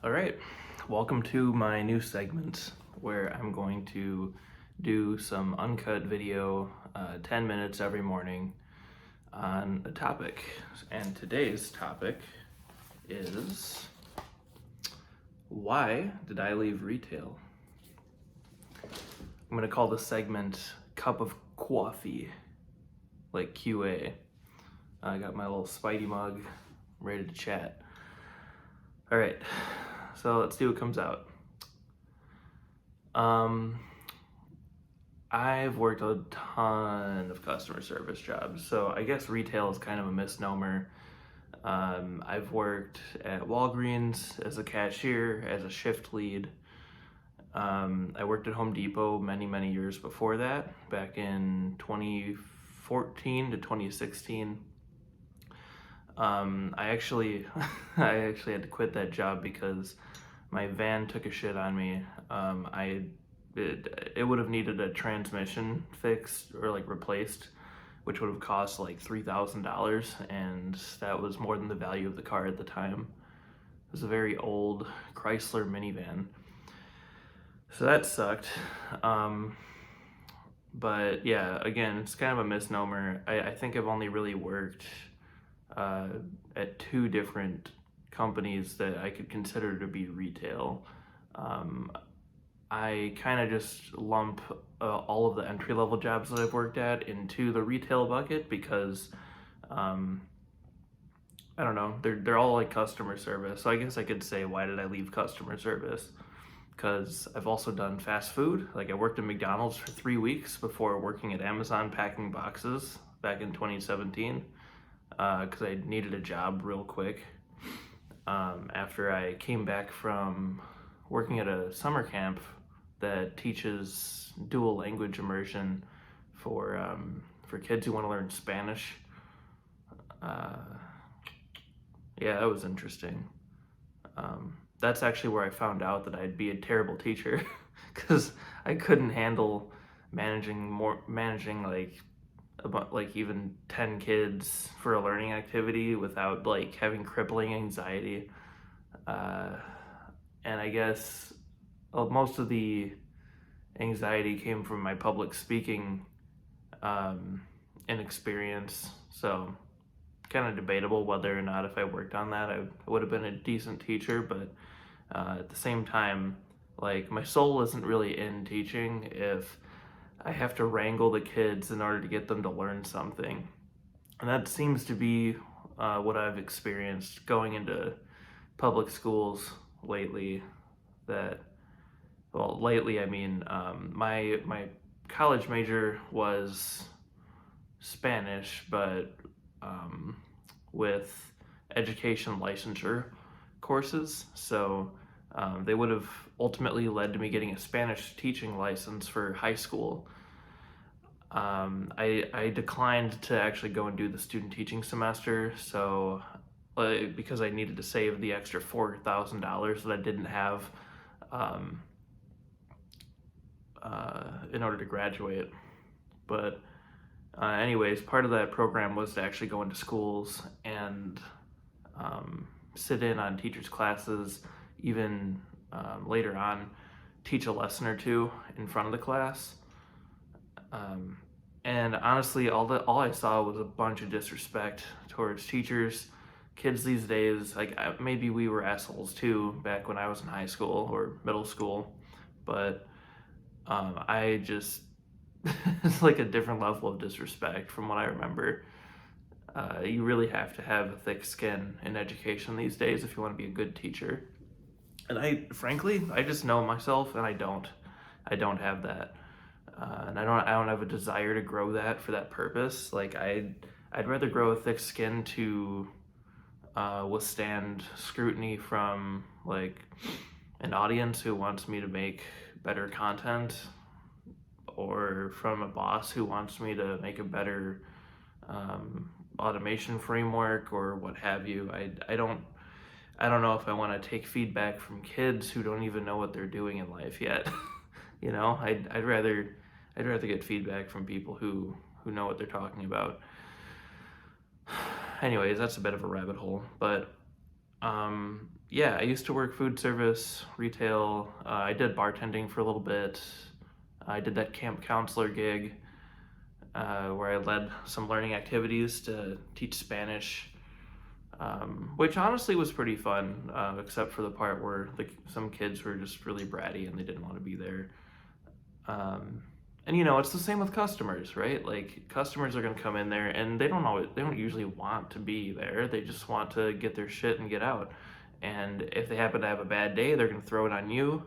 All right, welcome to my new segment where I'm going to do some uncut video, 10 minutes every morning on a topic. And today's topic is, why did I leave retail? I'm gonna call this segment Cup of Coffee, like QA. I got my little Spidey mug, ready to chat. All right, so let's see what comes out. I've worked a ton of customer service jobs, so I guess retail is kind of a misnomer. I've worked at Walgreens as a cashier, as a shift lead. I worked at Home Depot many years before that, back in 2014 to 2016. I actually had to quit that job because my van took a shit on me. It would have needed a transmission fixed or like replaced, which would have cost like $3,000, and that was more than the value of the car at the time. It was a very old Chrysler minivan, so that sucked. But yeah, again, it's kind of a misnomer. I think I've only really worked at two different companies that I could consider to be retail. I kind of just lump all of the entry-level jobs that I've worked at into the retail bucket because I don't know, they're all like customer service. So I guess I could say, why did I leave customer service? Because I've also done fast food. Like I worked at McDonald's for 3 weeks before working at Amazon packing boxes back in 2017 because I needed a job real quick. After I came back from working at a summer camp that teaches dual language immersion for kids who want to learn Spanish. Yeah, that was interesting. That's actually where I found out that I'd be a terrible teacher because I couldn't handle managing like even 10 kids for a learning activity without like having crippling anxiety. And I guess most of the anxiety came from my public speaking inexperience. So kind of debatable whether or not if I worked on that, I would have been a decent teacher. But at the same time, like my soul isn't really in teaching if I have to wrangle the kids in order to get them to learn something. And that seems to be what I've experienced going into public schools lately. Lately, I mean, my college major was Spanish, but with education licensure courses. So they would have ultimately led to me getting a Spanish teaching license for high school. I declined to actually go and do the student teaching semester, so because I needed to save the extra $4,000 that I didn't have in order to graduate. But anyways, part of that program was to actually go into schools and sit in on teachers' classes, even later on teach a lesson or two in front of the class. And honestly, all I saw was a bunch of disrespect towards teachers. Kids these days, like maybe we were assholes too back when I was in high school or middle school, but I just it's like a different level of disrespect from what I remember. You really have to have a thick skin in education these days if you want to be a good teacher. And frankly, I just know myself, and I don't have that. And I don't have a desire to grow that for that purpose. Like I'd rather grow a thick skin to withstand scrutiny from like an audience who wants me to make better content, or from a boss who wants me to make a better automation framework or what have you. I don't know if I want to take feedback from kids who don't even know what they're doing in life yet. You know, I'd rather get feedback from people who know what they're talking about. Anyways, that's a bit of a rabbit hole, but Yeah, I used to work food service, retail. I did bartending for a little bit. I did that camp counselor gig where I led some learning activities to teach Spanish, which honestly was pretty fun, except for the part where some kids were just really bratty and they didn't want to be there. Um, and it's the same with customers, right? Like customers are gonna come in there and they don't usually want to be there. They just want to get their shit and get out. And if they happen to have a bad day, they're gonna throw it on you.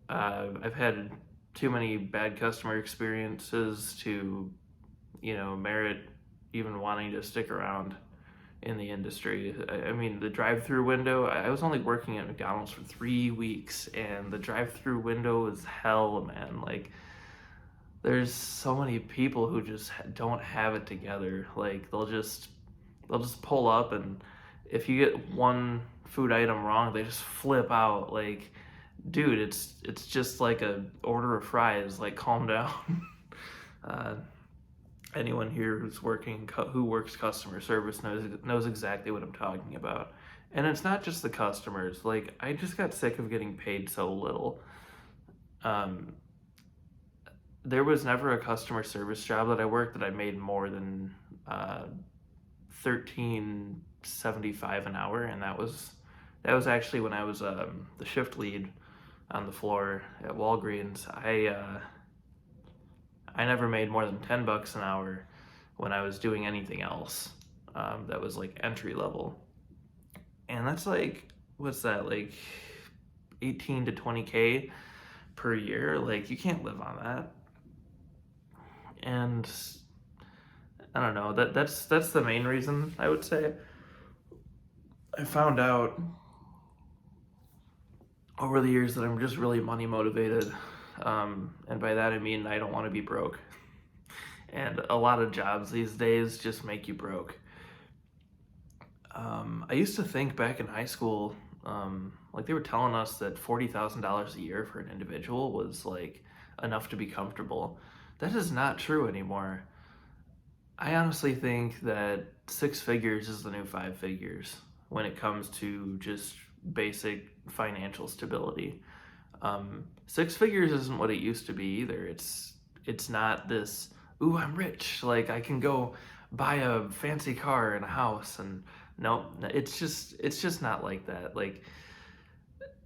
I've had too many bad customer experiences to, merit even wanting to stick around in the industry. I mean, the drive-through window, I was only working at McDonald's for 3 weeks, and the drive-through window is hell, man. Like, there's so many people who just don't have it together. Like, they'll just pull up, and if you get one food item wrong, they just flip out. Like, dude, it's just like a order of fries. Like, calm down. uh, Anyone here who works customer service knows exactly what I'm talking about. And it's not just the customers. Like, I just got sick of getting paid so little. Um, there was never a customer service job that I worked that I made more than 13.75 an hour, and that was actually when I was the shift lead on the floor at Walgreens. I never made more than $10 an hour when I was doing anything else that was like entry level. And that's like, what's that, like 18 to 20K per year? Like, you can't live on that. And I don't know, that's the main reason, I would say. I found out over the years that I'm just really money motivated. And by that I mean I don't want to be broke. And a lot of jobs these days just make you broke. I used to think back in high school, like they were telling us that $40,000 a year for an individual was like enough to be comfortable. That is not true anymore. I honestly think that six figures is the new five figures when it comes to just basic financial stability. Six figures isn't what it used to be either. It's not this, ooh, I'm rich, like I can go buy a fancy car and a house. And no, it's just not like that. Like,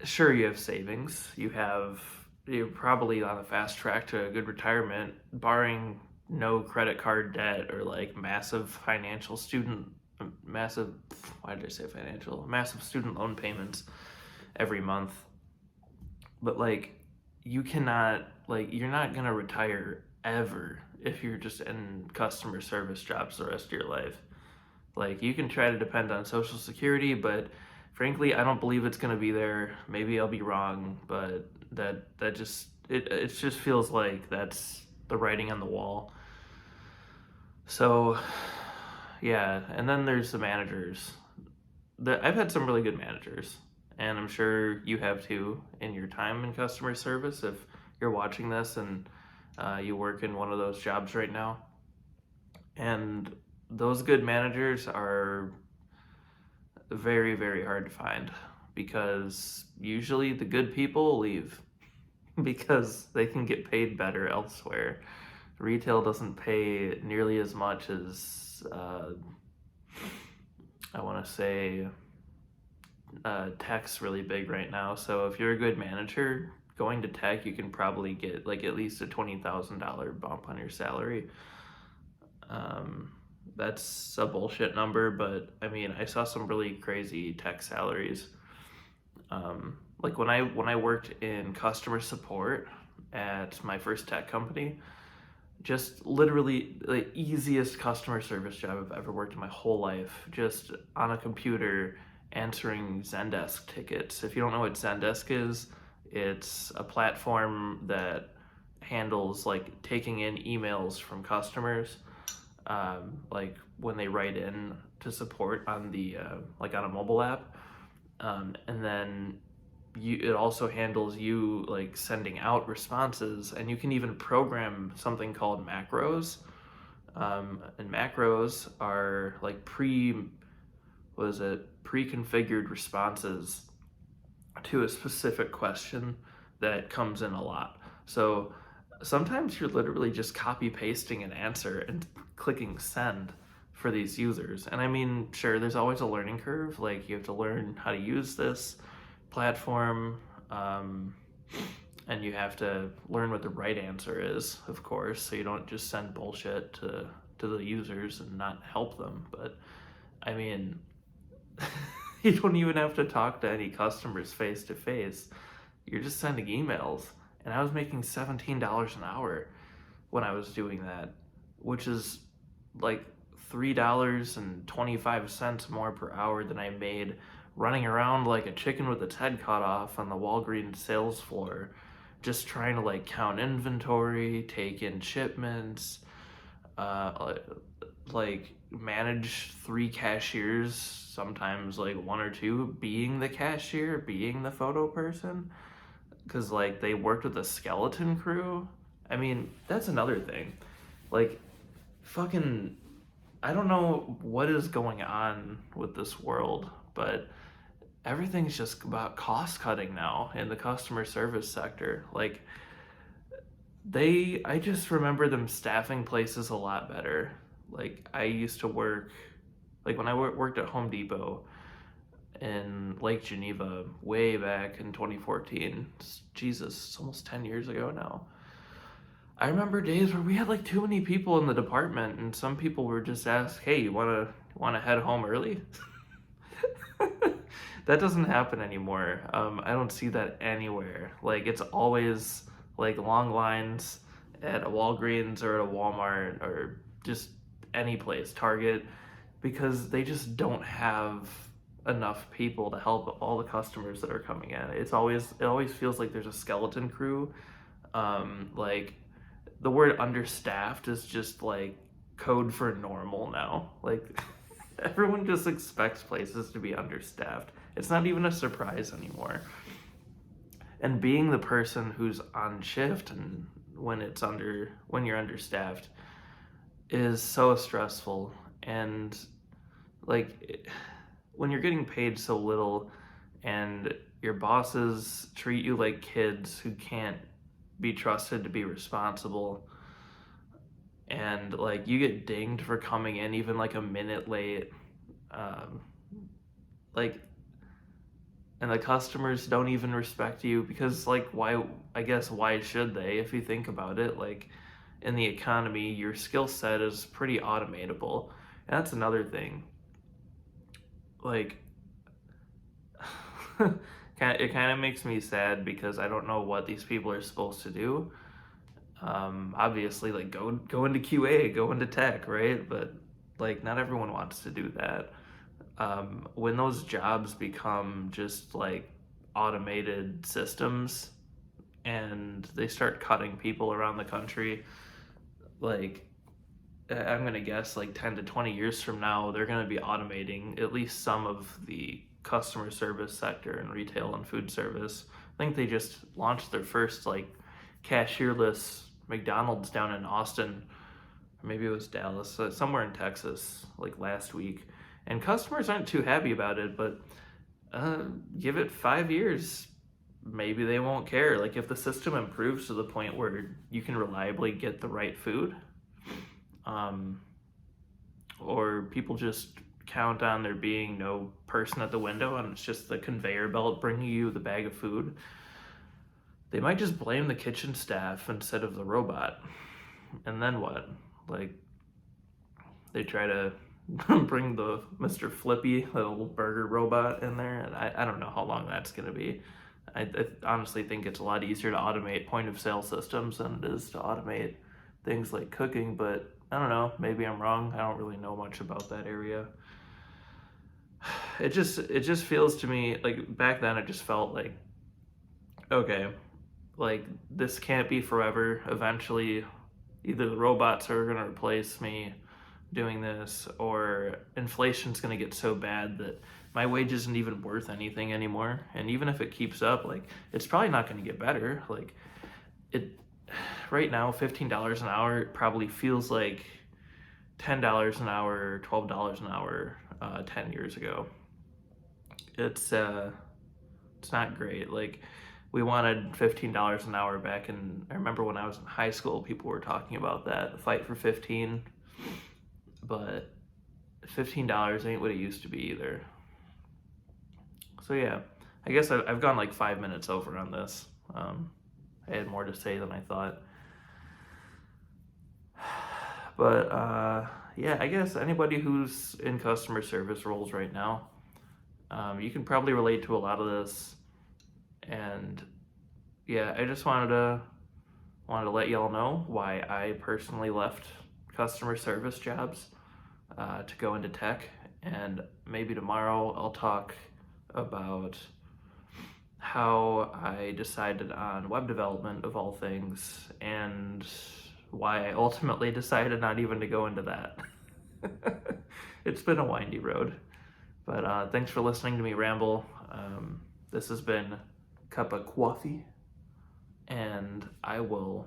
sure, you have savings, you're probably on a fast track to a good retirement, barring no credit card debt or like massive, why did I say financial, massive student loan payments every month. But like, you're not gonna retire ever if you're just in customer service jobs the rest of your life. Like, you can try to depend on Social Security, but frankly, I don't believe it's gonna be there. Maybe I'll be wrong, but it just feels like that's the writing on the wall. So yeah, and then there's the managers. I've had some really good managers, and I'm sure you have too in your time in customer service if you're watching this and you work in one of those jobs right now. And those good managers are very, very hard to find because usually the good people leave because they can get paid better elsewhere. Retail doesn't pay nearly as much as I want to say tech's really big right now. So if you're a good manager going to tech, you can probably get like at least a $20,000 bump on your salary. That's a bullshit number, but I mean, I saw some really crazy tech salaries. Like when I worked in customer support at my first tech company, just literally the easiest customer service job I've ever worked in my whole life. Just on a computer answering Zendesk tickets. If you don't know what Zendesk is, it's a platform that handles like taking in emails from customers, like when they write in to support on the like on a mobile app, and then it also handles you like sending out responses, and you can even program something called macros. And macros are like what is it, pre-configured responses to a specific question that comes in a lot. So sometimes you're literally just copy pasting an answer and clicking send for these users. And I mean, sure, there's always a learning curve. Like, you have to learn how to use this platform, and you have to learn what the right answer is, of course, so you don't just send bullshit to the users and not help them. But I mean, you don't even have to talk to any customers face to face. You're just sending emails. And I was making $17 an hour when I was doing that, which is like $3.25 more per hour than I made running around like a chicken with its head cut off on the Walgreens sales floor, just trying to like count inventory, take in shipments, like manage 3 cashiers, sometimes like 1 or 2 being the cashier, being the photo person, because like they worked with a skeleton crew. I mean, that's another thing. Like, fucking, I don't know what is going on with this world, but everything's just about cost cutting now in the customer service sector. Like, I just remember them staffing places a lot better. Like, I used to work, like when I worked at Home Depot in Lake Geneva way back in 2014. Jesus, it's almost 10 years ago now. I remember days where we had like too many people in the department, and some people were just asked, "Hey, you wanna head home early?" That doesn't happen anymore. I don't see that anywhere. Like, it's always like long lines at a Walgreens or at a Walmart or just any place, Target, because they just don't have enough people to help all the customers that are coming in. It always feels like there's a skeleton crew. Like, the word understaffed is just like code for normal now. Like, everyone just expects places to be understaffed. It's not even a surprise anymore. And being the person who's on shift and when you're understaffed is so stressful. And like, when you're getting paid so little and your bosses treat you like kids who can't be trusted to be responsible, and like you get dinged for coming in even like a minute late, like, and the customers don't even respect you because, like, why should they? If you think about it, like, in the economy, your skill set is pretty automatable. And that's another thing. Like, it kind of makes me sad because I don't know what these people are supposed to do. Obviously, like, go into QA, go into tech, right? But like, not everyone wants to do that. When those jobs become just like automated systems and they start cutting people around the country, like, I'm gonna guess like 10 to 20 years from now, they're gonna be automating at least some of the customer service sector in retail and food service. I think they just launched their first like cashierless McDonald's down in Austin, or maybe it was Dallas, somewhere in Texas, like last week. And customers aren't too happy about it, but give it 5 years, maybe they won't care. Like, if the system improves to the point where you can reliably get the right food, or people just count on there being no person at the window and it's just the conveyor belt bringing you the bag of food, they might just blame the kitchen staff instead of the robot. And then what? Like, they try to bring the Mr. Flippy, the little burger robot, in there, and I don't know how long that's going to be. I honestly think it's a lot easier to automate point of sale systems than it is to automate things like cooking, but I don't know, maybe I'm wrong. I don't really know much about that area. It just feels to me like back then it just felt like, okay, like, this can't be forever. Eventually either the robots are going to replace me doing this, or inflation's going to get so bad that my wage isn't even worth anything anymore. And even if it keeps up, like, it's probably not going to get better. Like, it right now, $15 an hour probably feels like $10 an hour, $12 an hour 10 years ago. it's not great. Like, we wanted $15 an hour back in, I remember when I was in high school, people were talking about that, the fight for 15, but $15 ain't what it used to be either. So yeah, I guess I've gone like 5 minutes over on this. I had more to say than I thought. But yeah, I guess anybody who's in customer service roles right now, you can probably relate to a lot of this. And yeah, I just wanted to let y'all know why I personally left customer service jobs to go into tech. And maybe tomorrow I'll talk about how I decided on web development of all things and why I ultimately decided not even to go into that. It's been a windy road. But thanks for listening to me ramble. This has been Cup of Coffee, and I will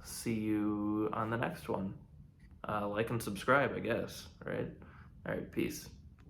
see you on the next one. Like and subscribe, I guess, right? All right, peace.